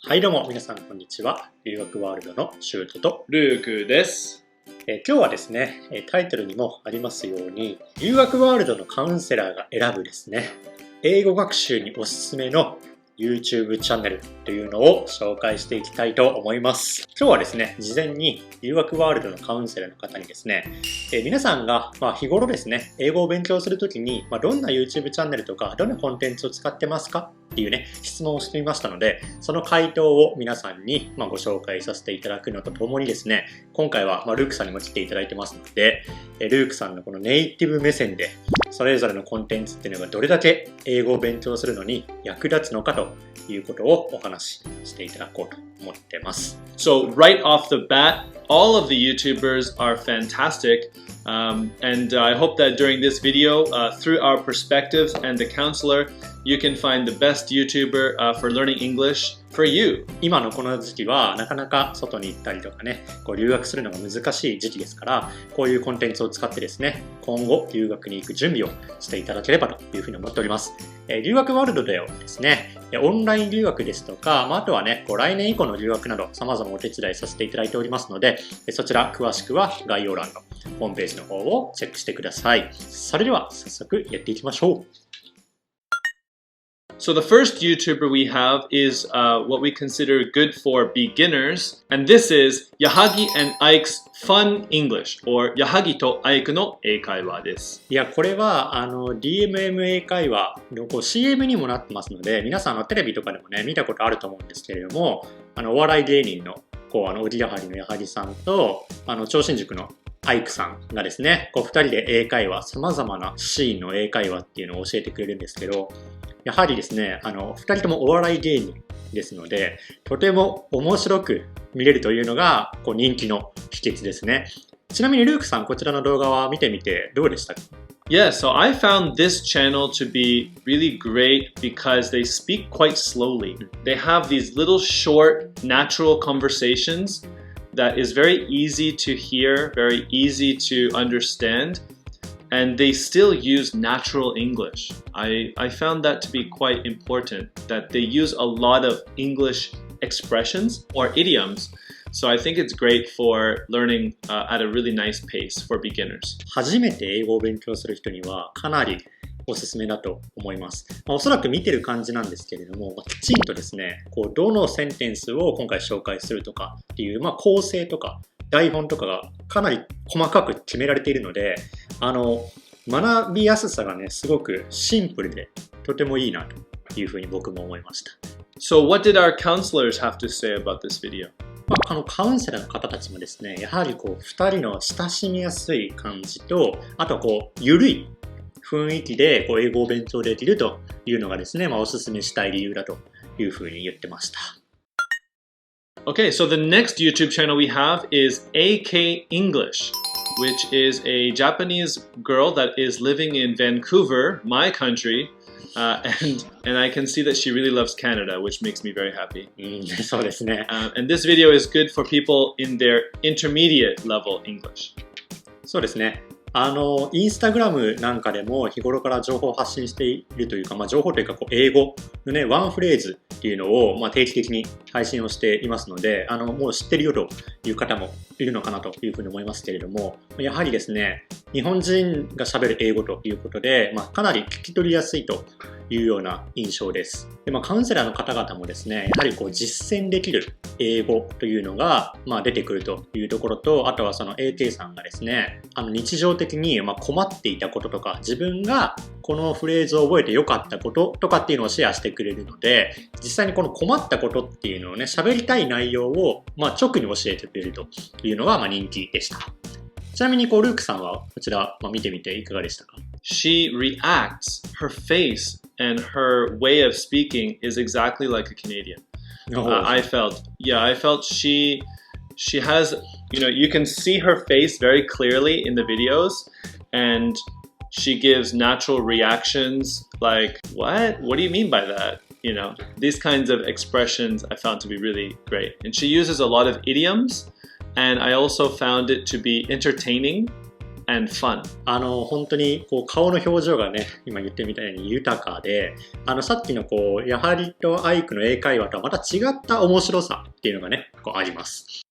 はいどうも皆さんこんにちは。留学ワールドのシュートとルークです。今日はですね、タイトルにもありますように留学ワールドのカウンセラーが選ぶですね、英語学習におすすめの YouTube チャンネルというのを紹介していきたいと思います。今日はですね、事前に留学ワールドのカウンセラーの方にですね、皆さんが日頃ですね、英語を勉強するときにどんな YouTube チャンネルとかどんなコンテンツを使ってますかっていうね、質問をしてみましたので、その回答を皆さんにご紹介させていただくのとともにですね、今回はルークさんにも来ていただいてますので、ルークさんのこのネイティブ目線でそれぞれのコンテンツっていうのがどれだけ英語を勉強するのに役立つのかということをお話ししていただこうと思ってます。So right off the bat, all of the YouTubers are fantastic. And I hope that during this video, through our perspectives and the counselor, you can find the best YouTuber for learning English for you. 今のこの時期はなかなか外に行ったりとかね、留学するのが難しい時期ですから、こういうコンテンツを使ってですね、今後留学に行く準備をしていただければというふうに思っております。留学ワールドではですね、オンライン留学ですとか、あとはね、来年以降の留学など様々お手伝いさせていただいておりますので、そちら詳しくは概要欄のホームページの方をチェックしてください。それでは早速やっていきましょう。So the first YouTuber we have is what we consider good for beginners, and this is Yahagi and Ike's Fun English, or Yahagiとアイクの英会話です。いや、これはDMM 英会話のCM にもなってますので、皆さんテレビとかでもね、見たことあると思うんですけれども、お笑い芸人のおぎやはぎのやはぎさんと超新塾のアイクさんがですね、2人で英会話、様々なシーンの英会話っていうのを教えてくれるんですけど、やはりですね、2人ともお笑い芸人ですので、とても面白く見れるというのが人気の秘訣ですね。ちなみにルークさん、こちらの動画は見てみてどうでしたか？Yeah, so I found this channel to be really great because they speak quite slowly. They have these little short, natural conversations that is very easy to hear, very easy to understand, and they still use natural English. I found that to be quite important, that they use a lot of English expressions or idioms. So I think it's great for learning at a really nice pace for beginners. 初めて英語を勉強する人にはかなりおすすめだと思います。おそらく見てる感じなんですけれども、きちんとですね、どのセンテンスを今回紹介するとかっていう、構成とか台本とかがかなり細かく決められているので、学びやすさがね、すごくシンプルでとてもいいなというふうに僕も思いました。So what did our counselors have to say about this video? カウンセラーの方たちもですね、やはり2人の親しみやすい感じと、あと緩い雰囲気で英語を勉強できるというのがですね、おすすめしたい理由だというふうに言ってました。Okay, so the next YouTube channel we have is AK English, which is a Japanese girl that is living in Vancouver, my country, and I can see that she really loves Canada, which makes me very happy. そうですね。And this video is good for people in their intermediate level English. そうですね。インスタグラムなんかでも日頃から情報を発信しているというか、情報というか英語のね、ワンフレーズっていうのを定期的に配信をしていますので、もう知ってるよという方もいるのかなというふうに思いますけれども、やはりですね、日本人が喋る英語ということで、かなり聞き取りやすいというような印象です。で、カウンセラーの方々もですね、やはり実践できる英語というのが出てくるというところと、あとはその AT さんがですね、日常的に困っていたこととか、自分がこのフレーズを覚えて良かったこととかっていうのをシェアしてくれるので、実際にこの困ったことっていうのをね、喋りたい内容を直に教えてくれるというのが人気でした。ちなみにルークさんはこちら見てみていかがでしたか？ She reacts, her face and her way of speaking is exactly like a Canadian. I felt she has, you can see her face very clearly in the videos, and she gives natural reactions like, what do you mean by that? These kinds of expressions I found to be really great. And she uses a lot of idioms, and I also found it to be entertaining and fun. 本当に顔の表情がね、今言ってみたように豊かで、さっきのやはりとアイクの英会話とはまた違った面白さっていうのがね、あります。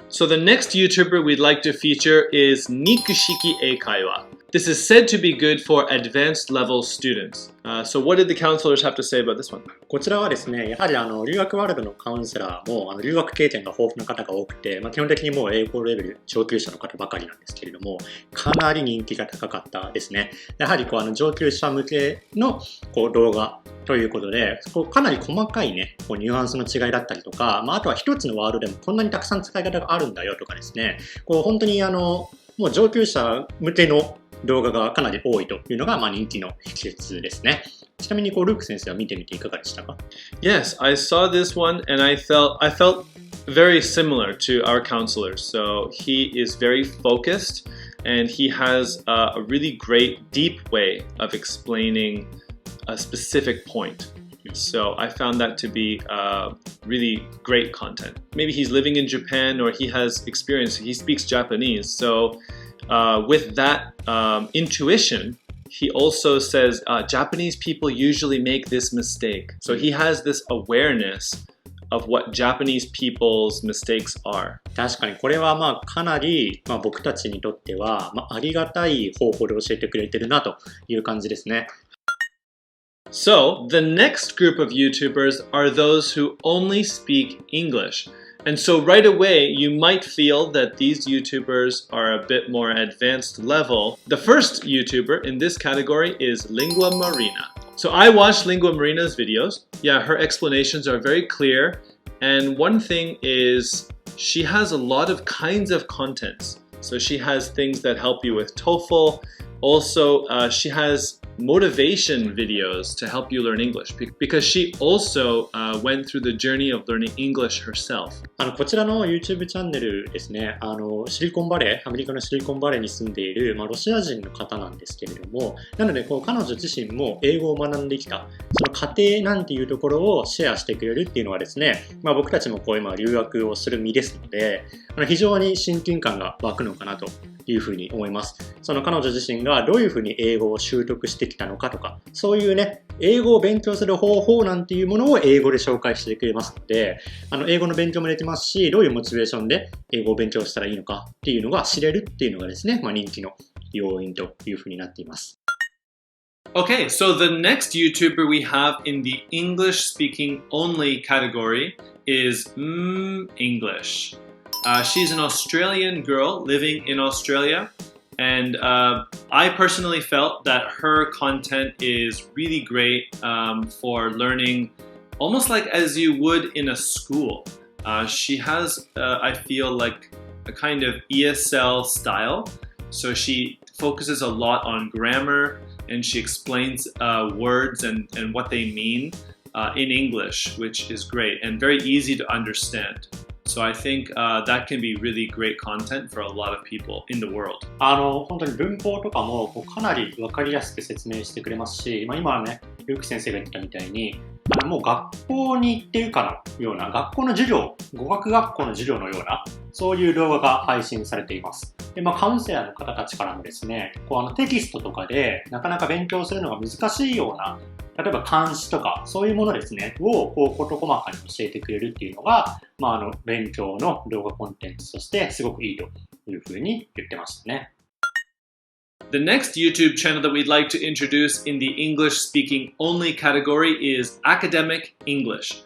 So the next YouTuber we'd like to feature is ニック式英会話. This is said to be good for advanced level students. So what did the counselors have to say about this one? こちらはですね、やはり留学ワールドのカウンセラーも留学経験が豊富な方が多くて、基本的にもう英語レベル上級者の方ばかりなんですけれども、かなり人気が高かったですね。やはり上級者向けの動画ということで、かなり細かいね、ニュアンスの違いだったりとか、あとは一つのワードでもこんなにたくさん使い方があるんだよとかですね、本当にもう上級者向けの動画がかなり多いというのが人気の秘訣ですね。ちなみにルーク先生は見てみていかがでしたか？ Yes, I saw this one and I felt very similar to our counselor. So he is very focused and he has a really great deep way of explaining a specific point. So I found that to be really great content. Maybe he's living in Japan or he has experience, he speaks Japanese. So with that intuition, he also says Japanese people usually make this mistake. So he has this awareness of what Japanese people's mistakes are. 確かにこれはかなり僕たちにとってはありがたい方法で教えてくれてるなという感じですね。So the next group of YouTubers are those who only speak English. And so right away, you might feel that these YouTubers are a bit more advanced level. The first YouTuber in this category is Linguamarina. So I watched Linguamarina's videos. Yeah, her explanations are very clear. And one thing is she has a lot of kinds of contents. So she has things that help you with TOEFL. Also, she has motivation videos to help you learn English because she also went through the journey of learning English herself. こちらの YouTube チャンネルですね、シリコンバレー、アメリカのシリコンバレーに住んでいる、ロシア人の方なんですけれども、なので彼女自身も英語を学んできた、その過程なんていうところをシェアしてくれるっていうのはですね、僕たちも今留学をする身ですので、非常に親近感が湧くのかなというふうに思います。その彼女自身がどういうふうに英語を習得してきたのかとか、そういうね、英語を勉強する方法なんていうものを英語で紹介してくれますので、英語の勉強もできますし、どういうモチベーションで英語を勉強したらいいのかっていうのが知れるっていうのがですね、人気の要因というふうになっています。Okay, so the next YouTuber we have in the English speaking only category is English. She's an Australian girl living in Australia, and I personally felt that her content is really great for learning almost like as you would in a school. She has, I feel like, a kind of ESL style, so she focuses a lot on grammar and she explains words and what they mean in English, which is great and very easy to understand. So I think that can be really great content for a lot of people in the world. 本当に文法とかもかなり分かりやすく説明してくれますし、今はね、ルーク先生が言ってたみたいに、もう学校に行ってるかのような、学校の授業、語学学校の授業のような、そういう動画が配信されています。で、カウンセラーの方たちからもですね、テキストとかでなかなか勉強するのが難しいような、例えば漢詩とかそういうものですねを事細かに教えてくれるっていうのが、勉強の動画コンテンツとしてすごくいいというふうに言ってましたね。The next YouTube channel that we'd like to introduce in the English speaking only category is Academic English.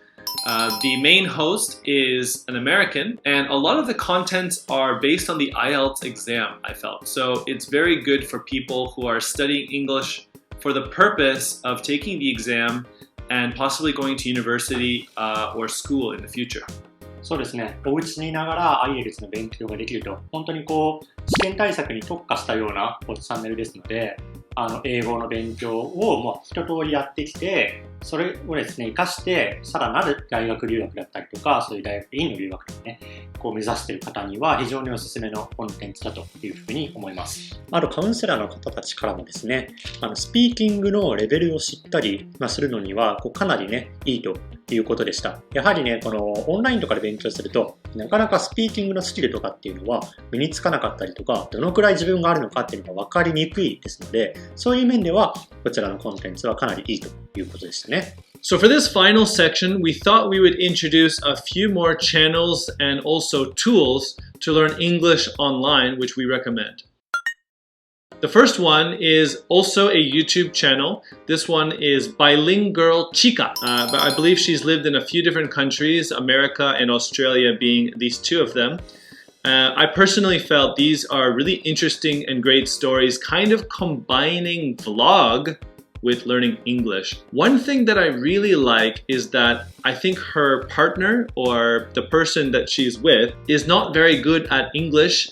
The main host is an American, and a lot of the contents are based on the IELTS exam, I felt. So it's very good for people who are studying English for the purpose of taking the exam and possibly going to university or school in the future. そうですね。お家にいながら IELTS の勉強ができると、本当に試験対策に特化したようなチャンネルですので、英語の勉強をもう一通りやってきて、それをですね、活かして、さらなる大学留学だったりとか、そういう大学院の留学とかね、目指している方には非常におすすめのコンテンツだというふうに思います。カウンセラーの方たちからもですね、スピーキングのレベルを知ったりするのには、かなりね、いいということでした。やはりね、このオンラインとかで勉強すると、なかなかスピーキングのスキルとかっていうのは身につかなかったりとか、どのくらい自分があるのかっていうのが分かりにくいですので、そういう面ではこちらのコンテンツはかなりいいということでしたね。So for this final section, we thought we would introduce a few more channels and also tools to learn English online, which we recommend. The first one is also a YouTube channel. This one is Bilingual Chica. But I believe she's lived in a few different countries, America and Australia being these two of them. I personally felt these are really interesting and great stories, kind of combining vlog with learning English. One thing that I really like is that I think her partner or the person that she's with is not very good at English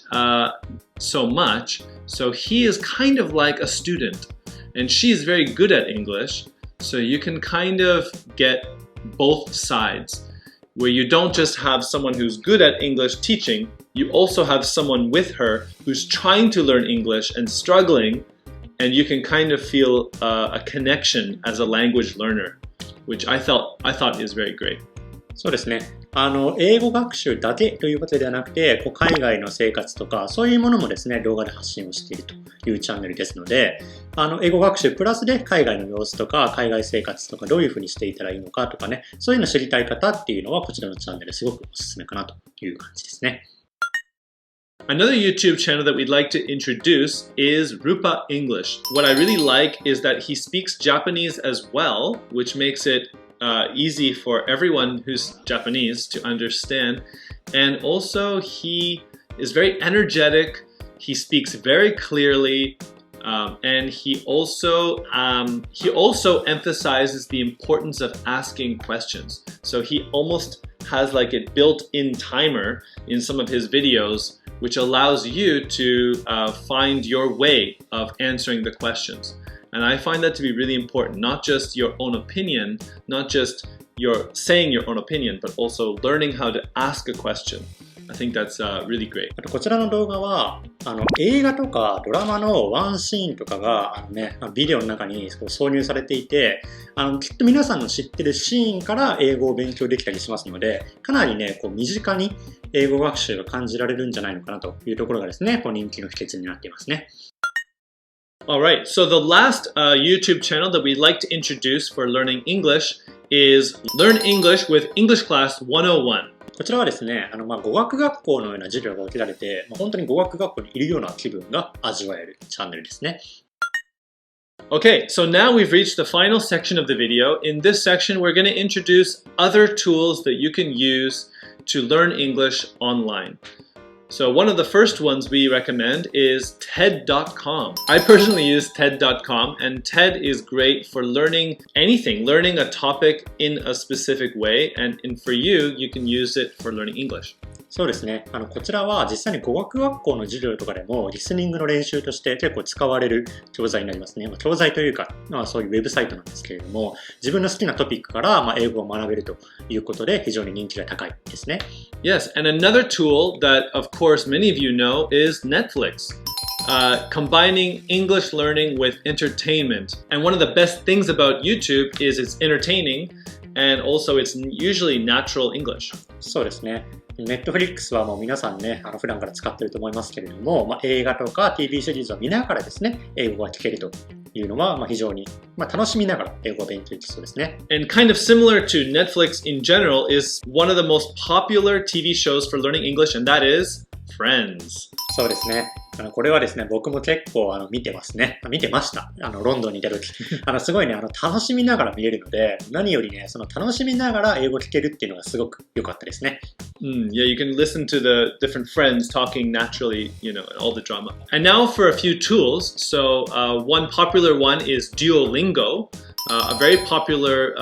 so much. So he is kind of like a student and she's very good at English. So you can kind of get both sides where you don't just have someone who's good at English teaching, you also have someone with her who's trying to learn English and struggling, and you can kind of feel a connection as a language learner, which I thought is very great. そうですね。英語学習だけということではなくて、海外の生活とか、そういうものもですね、動画で発信をしているというチャンネルですので、英語学習プラスで海外の様子とか、海外生活とか、どういうふうにしていったらいいのかとかね、そういうのを知りたい方っていうのは、こちらのチャンネルすごくおすすめかなという感じですね。Another YouTube channel that we'd like to introduce is Rupa English. What I really like is that he speaks Japanese as well, which makes it easy for everyone who's Japanese to understand. And also he is very energetic, he speaks very clearly, and he also emphasizes the importance of asking questions. So he almost has like a built-in timer in some of his videos, which allows you to find your way of answering the questions. And I find that to be really important, not just your own opinion, not just your saying your own opinion, but also learning how to ask a question. I think that's really great. こちらの動画は映画とかドラマのワンシーンとかがビデオの中に挿入されていて、きっと皆さんの知ってるシーンから英語を勉強できたりしますので、かなりね身近に英語学習が感じられるんじゃないのかなというところがですね、人気の秘訣になっていますね。Alright, so the last YouTube channel that we'd like to introduce for learning English is Learn English with English Class 101. こちらはですね、語学学校のような授業が受けられて、本当に語学学校にいるような気分が味わえるチャンネルですね。Okay, so now we've reached the final section of the video. In this section, we're going to introduce other tools that you can use to learn English online. So one of the first ones we recommend is TED.com. I personally use TED.com, and TED is great for learning anything, learning a topic in a specific way, and for you, you can use it for learning English. そうですね。こちらは実際に語学学校の授業とかでもリスニングの練習として結構使われる教材になりますね。教材というか、そういうウェブサイトなんですけれども、自分の好きなトピックから英語を学べるということで非常に人気が高いですね。Yes, and another tool that of course many of you know is Netflix. Combining English learning with entertainment. And one of the best things about YouTube is it's entertaining and also it's usually natural English. そうですね。Netflix はもう皆さんね、普段から使っていると思いますけれども、映画とか TV シリーズを見ながらですね、英語が聞けるというのは、非常に楽しみながら英語を勉強できそうですね。And kind of similar to Netflix in general is one of the most popular TV shows for learning English, and that is Friends. そうですね。これはですね、僕も結構見てますね。見てました。ロンドンにいた時。すごいね、楽しみながら見れるので、何よりね、その楽しみながら英語を聞けるっていうのがすごく良かったですね。Yeah, you can listen to the different friends talking naturally, you know, and all the drama. And now for a few tools. So one popular one is Duolingo, a very popular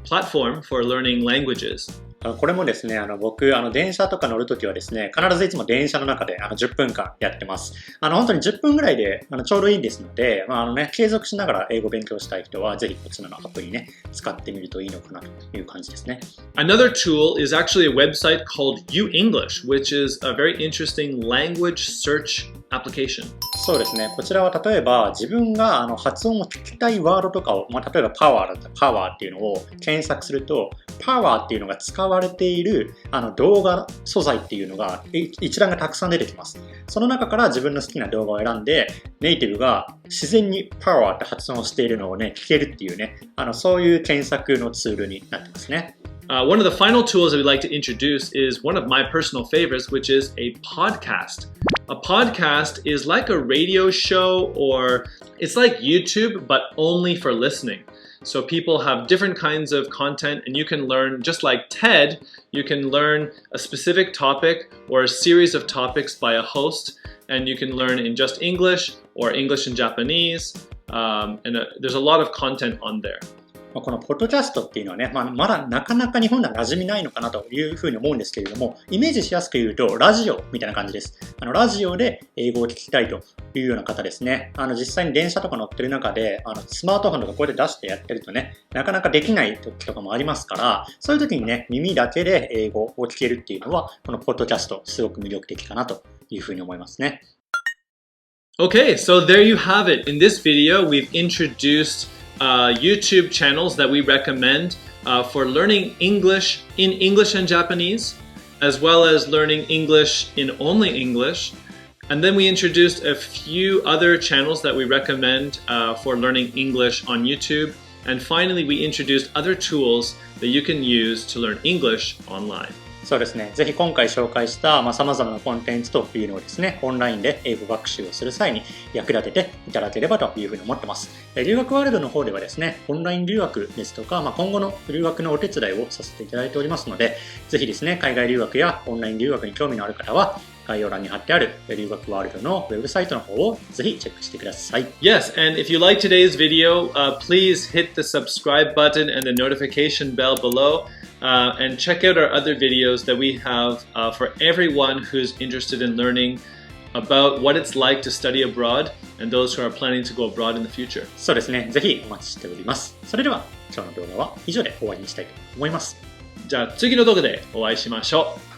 platform for learning languages. これもですね、僕、電車とか乗るときはですね、必ずいつも電車の中で10分間やってます。本当に10分ぐらいでちょうどいいですので、継続しながら英語を勉強したい人は、ぜひこちらのアプリね、使ってみるといいのかなという感じですね。Another tool is actually a website called YouEnglish, which is a very interesting language search application? そうですね。こちらは例えば自分が発音を聞きたいワードとかを、例えばパワーだったらパワーっていうのを検索すると、パワーっていうのが使われている動画素材っていうのが一覧がたくさん出てきます。その中から自分の好きな動画を選んで、ネイティブが自然にパワーって発音をしているのをね、聞けるっていうね、そういう検索のツールになってますね。One of the final tools that we'd like to introduce is one of my personal favorites, which is a podcast. A podcast is like a radio show, or it's like YouTube, but only for listening. So people have different kinds of content, and you can learn, just like TED, you can learn a specific topic or a series of topics by a host, and you can learn in just English or English and Japanese, and there's a lot of content on there. このポッドキャストっていうのはね、まだなかなか日本では馴染みないのかなというふうに思うんですけれども、イメージしやすく言うとラジオみたいな感じです。ラジオで英語を聞きたいというような方ですね。実際に電車とか乗ってる中で、スマートフォンとかこうやって出してやってるとね、なかなかできない時とかもありますから、そういう時にね、耳だけで英語を聞けるっていうのは、このポッドキャストすごく魅力的かなというふうに思いますね。Okay, so there you have it. In this video, we've introduced YouTube channels that we recommend for learning English in English and Japanese, as well as learning English in only English. And then we introduced a few other channels that we recommend for learning English on YouTube. And finally, we introduced other tools that you can use to learn English online. そうですね。ぜひ今回紹介した様々なコンテンツというのをですね、オンラインで英語学習をする際に役立てていただければというふうに思ってます。留学ワールドの方ではですね、オンライン留学ですとか、今後の留学のお手伝いをさせていただいておりますので、ぜひですね、海外留学やオンライン留学に興味のある方は、概要欄に貼ってある留学ワールドのウェブサイトの方をぜひチェックしてください。Yes, and if you like today's video, please hit the subscribe button and the notification bell below. And check out our other videos that we have for everyone who's interested in learning about what it's like to study abroad and those who are planning to go abroad in the future. そうですね。ぜひお待ちしております。それでは今日の動画は以上で終わりにしたいと思います。じゃあ次の動画でお会いしましょう。